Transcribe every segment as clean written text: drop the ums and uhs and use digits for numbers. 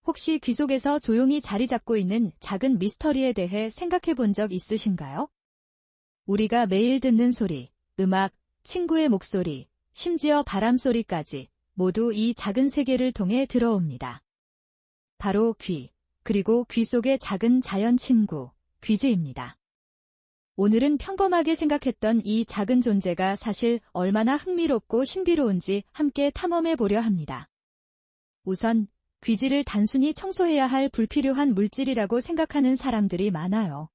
혹시 귀 속에서 조용히 자리 잡고 있는 작은 미스터리에 대해 생각해 본 적 있으신가요? 우리가 매일 듣는 소리, 음악, 친구의 목소리, 심지어 바람 소리까지 모두 이 작은 세계를 통해 들어옵니다. 바로 귀, 그리고 귀 속의 작은 자연 친구, 귀지입니다. 오늘은 평범하게 생각했던 이 작은 존재가 사실 얼마나 흥미롭고 신비로운지 함께 탐험해 보려 합니다. 우선 귀지를 단순히 청소해야 할 불필요한 물질이라고 생각하는 사람들이 많아요.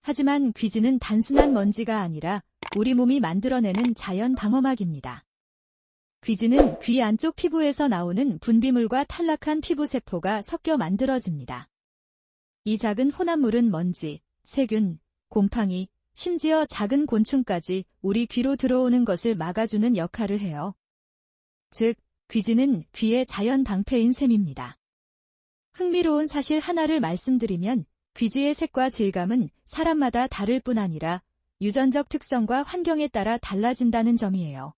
하지만 귀지는 단순한 먼지가 아니라 우리 몸이 만들어내는 자연 방어막입니다. 귀지는 귀 안쪽 피부에서 나오는 분비물과 탈락한 피부세포가 섞여 만들어집니다. 이 작은 혼합물은 먼지, 세균, 곰팡이, 심지어 작은 곤충까지 우리 귀로 들어오는 것을 막아주는 역할을 해요. 즉, 귀지는 귀의 자연 방패인 셈입니다. 흥미로운 사실 하나를 말씀드리면 귀지의 색과 질감은 사람마다 다를 뿐 아니라 유전적 특성과 환경에 따라 달라진다는 점이에요.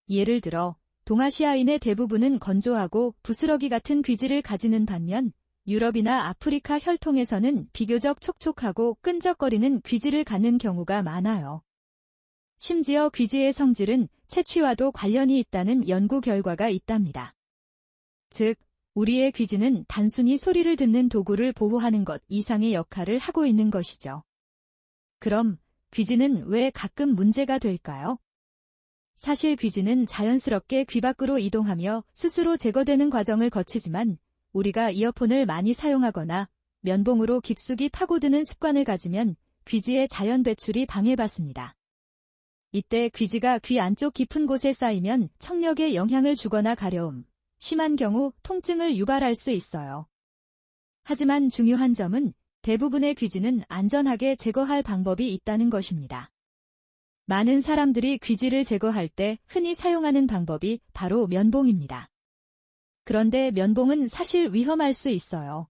예를 들어 동아시아인의 대부분은 건조하고 부스러기 같은 귀지를 가지는 반면 유럽이나 아프리카 혈통에서는 비교적 촉촉하고 끈적거리는 귀지를 갖는 경우가 많아요. 심지어 귀지의 성질은 채취와도 관련이 있다는 연구 결과가 있답니다. 즉, 우리의 귀지는 단순히 소리를 듣는 도구를 보호하는 것 이상의 역할을 하고 있는 것이죠. 그럼 귀지는 왜 가끔 문제가 될까요? 사실 귀지는 자연스럽게 귀 밖으로 이동하며 스스로 제거되는 과정을 거치지만 우리가 이어폰을 많이 사용하거나 면봉으로 깊숙이 파고드는 습관을 가지면 귀지의 자연 배출이 방해받습니다. 이때 귀지가 귀 안쪽 깊은 곳에 쌓이면 청력에 영향을 주거나 가려움, 심한 경우 통증을 유발할 수 있어요. 하지만 중요한 점은 대부분의 귀지는 안전하게 제거할 방법이 있다는 것입니다. 많은 사람들이 귀지를 제거할 때 흔히 사용하는 방법이 바로 면봉입니다. 그런데 면봉은 사실 위험할 수 있어요.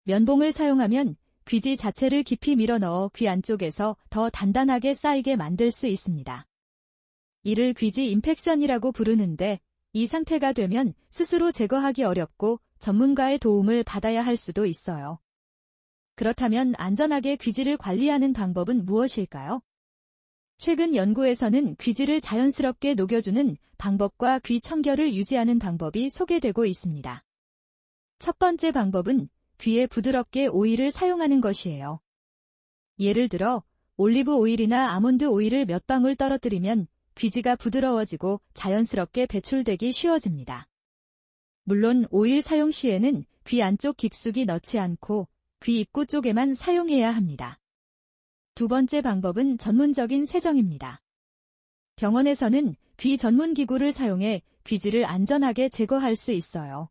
면봉을 사용하면 귀지 자체를 깊이 밀어넣어 귀 안쪽에서 더 단단하게 쌓이게 만들 수 있습니다. 이를 귀지 임팩션이라고 부르는데 이 상태가 되면 스스로 제거하기 어렵고 전문가의 도움을 받아야 할 수도 있어요. 그렇다면 안전하게 귀지를 관리하는 방법은 무엇일까요? 최근 연구에서는 귀지를 자연스럽게 녹여주는 방법과 귀 청결을 유지하는 방법이 소개되고 있습니다. 첫 번째 방법은 귀에 부드럽게 오일을 사용하는 것이에요. 예를 들어 올리브 오일이나 아몬드 오일을 몇 방울 떨어뜨리면 귀지가 부드러워지고 자연스럽게 배출되기 쉬워집니다. 물론 오일 사용 시에는 귀 안쪽 깊숙이 넣지 않고 귀 입구 쪽에만 사용해야 합니다. 두 번째 방법은 전문적인 세정입니다. 병원에서는 귀 전문 기구를 사용해 귀지를 안전하게 제거할 수 있어요.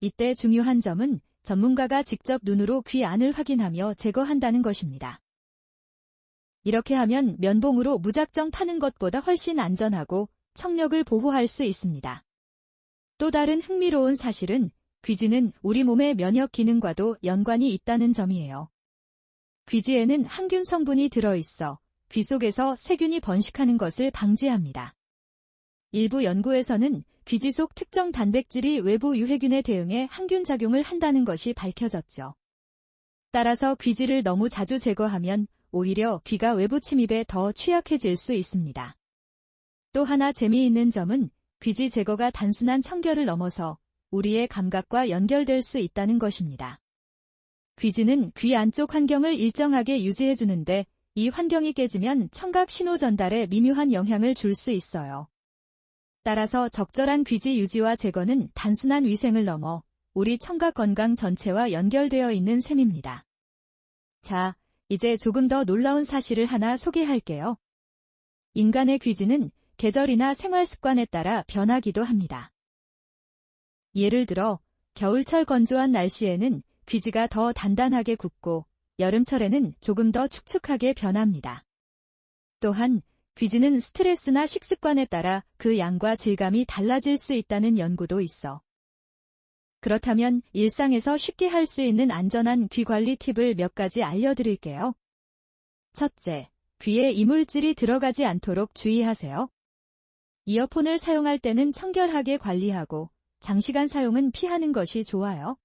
이때 중요한 점은 전문가가 직접 눈으로 귀 안을 확인하며 제거한다는 것입니다. 이렇게 하면 면봉으로 무작정 파는 것보다 훨씬 안전하고 청력을 보호할 수 있습니다. 또 다른 흥미로운 사실은 귀지는 우리 몸의 면역 기능과도 연관이 있다는 점이에요. 귀지에는 항균 성분이 들어있어 귀 속에서 세균이 번식하는 것을 방지합니다. 일부 연구에서는 귀지 속 특정 단백질이 외부 유해균에 대응해 항균 작용을 한다는 것이 밝혀졌죠. 따라서 귀지를 너무 자주 제거하면 오히려 귀가 외부 침입에 더 취약해질 수 있습니다. 또 하나 재미있는 점은 귀지 제거가 단순한 청결을 넘어서 우리의 감각과 연결될 수 있다는 것입니다. 귀지는 귀 안쪽 환경을 일정하게 유지해주는데 이 환경이 깨지면 청각 신호 전달에 미묘한 영향을 줄 수 있어요. 따라서 적절한 귀지 유지와 제거는 단순한 위생을 넘어 우리 청각 건강 전체와 연결되어 있는 셈입니다. 자, 이제 조금 더 놀라운 사실을 하나 소개할게요. 인간의 귀지는 계절이나 생활 습관에 따라 변하기도 합니다. 예를 들어 겨울철 건조한 날씨에는 귀지가 더 단단하게 굳고 여름철에는 조금 더 축축하게 변합니다. 또한 귀지는 스트레스나 식습관에 따라 그 양과 질감이 달라질 수 있다는 연구도 있어. 그렇다면 일상에서 쉽게 할 수 있는 안전한 귀 관리 팁을 몇 가지 알려드릴게요. 첫째, 귀에 이물질이 들어가지 않도록 주의하세요. 이어폰을 사용할 때는 청결하게 관리하고 장시간 사용은 피하는 것이 좋아요.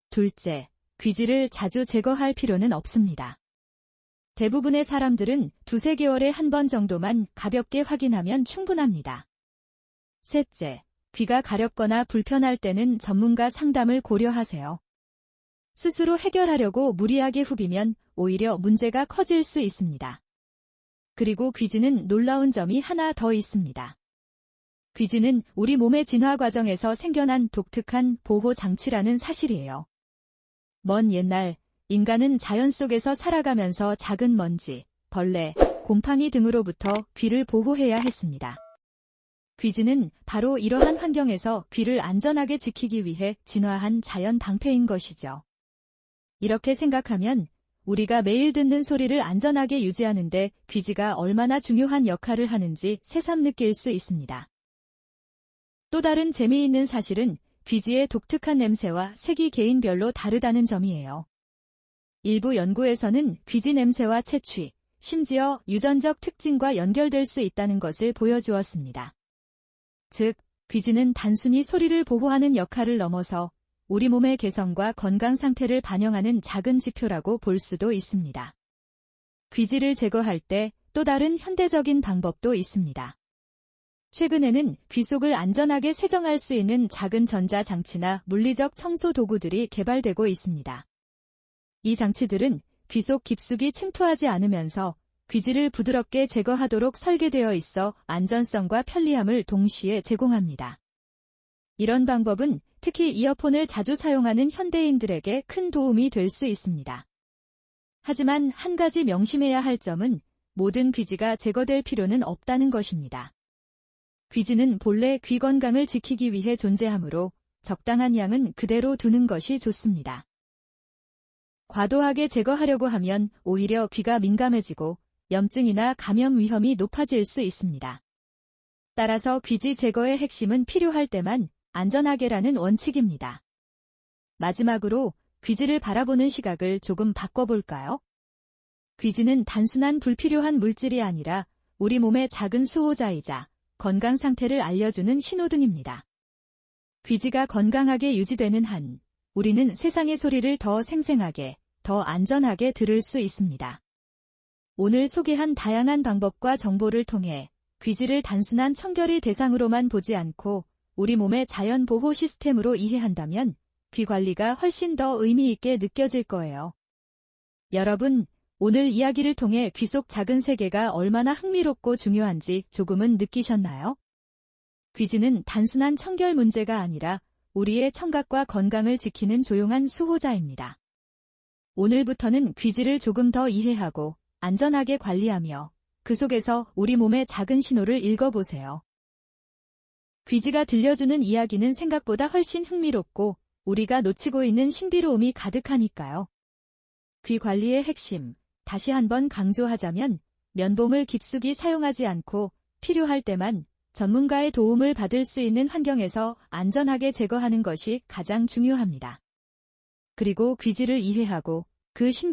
둘째, 귀지를 자주 제거할 필요는 없습니다. 대부분의 사람들은 2~3개월에 한 번 정도만 가볍게 확인하면 충분합니다. 셋째, 귀가 가렵거나 불편할 때는 전문가 상담을 고려하세요. 스스로 해결하려고 무리하게 후비면 오히려 문제가 커질 수 있습니다. 그리고 귀지는 놀라운 점이 하나 더 있습니다. 귀지는 우리 몸의 진화 과정에서 생겨난 독특한 보호 장치라는 사실이에요. 먼 옛날, 인간은 자연 속에서 살아가면서 작은 먼지, 벌레, 곰팡이 등으로부터 귀를 보호해야 했습니다. 귀지는 바로 이러한 환경에서 귀를 안전하게 지키기 위해 진화한 자연 방패인 것이죠. 이렇게 생각하면 우리가 매일 듣는 소리를 안전하게 유지하는데 귀지가 얼마나 중요한 역할을 하는지 새삼 느낄 수 있습니다. 또 다른 재미있는 사실은 귀지의 독특한 냄새와 색이 개인별로 다르다는 점이에요. 일부 연구에서는 귀지 냄새와 채취, 심지어 유전적 특징과 연결될 수 있다는 것을 보여주었습니다. 즉, 귀지는 단순히 소리를 보호하는 역할을 넘어서 우리 몸의 개성과 건강 상태를 반영하는 작은 지표라고 볼 수도 있습니다. 귀지를 제거할 때 또 다른 현대적인 방법도 있습니다. 최근에는 귀 속을 안전하게 세정할 수 있는 작은 전자장치나 물리적 청소 도구들이 개발되고 있습니다. 이 장치들은 귀 속 깊숙이 침투하지 않으면서 귀지를 부드럽게 제거하도록 설계되어 있어 안전성과 편리함을 동시에 제공합니다. 이런 방법은 특히 이어폰을 자주 사용하는 현대인들에게 큰 도움이 될 수 있습니다. 하지만 한 가지 명심해야 할 점은 모든 귀지가 제거될 필요는 없다는 것입니다. 귀지는 본래 귀 건강을 지키기 위해 존재하므로 적당한 양은 그대로 두는 것이 좋습니다. 과도하게 제거하려고 하면 오히려 귀가 민감해지고 염증이나 감염 위험이 높아질 수 있습니다. 따라서 귀지 제거의 핵심은 필요할 때만 안전하게라는 원칙입니다. 마지막으로 귀지를 바라보는 시각을 조금 바꿔볼까요? 귀지는 단순한 불필요한 물질이 아니라 우리 몸의 작은 수호자이자 건강 상태를 알려주는 신호등입니다. 귀지가 건강하게 유지되는 한 우리는 세상의 소리를 더 생생하게, 더 안전하게 들을 수 있습니다. 오늘 소개한 다양한 방법과 정보를 통해 귀지를 단순한 청결의 대상으로만 보지 않고 우리 몸의 자연 보호 시스템으로 이해한다면 귀 관리가 훨씬 더 의미 있게 느껴질 거예요. 여러분, 오늘 이야기를 통해 귀 속 작은 세계가 얼마나 흥미롭고 중요한지 조금은 느끼셨나요? 귀지는 단순한 청결 문제가 아니라 우리의 청각과 건강을 지키는 조용한 수호자입니다. 오늘부터는 귀지를 조금 더 이해하고 안전하게 관리하며 그 속에서 우리 몸의 작은 신호를 읽어보세요. 귀지가 들려주는 이야기는 생각보다 훨씬 흥미롭고 우리가 놓치고 있는 신비로움이 가득하니까요. 귀 관리의 핵심, 다시 한번 강조하자면 면봉을 깊숙이 사용하지 않고 필요할 때만 전문가의 도움을 받을 수 있는 환경에서 안전하게 제거하는 것이 가장 중요합니다. 그리고 귀지를 이해하고 그 신비로운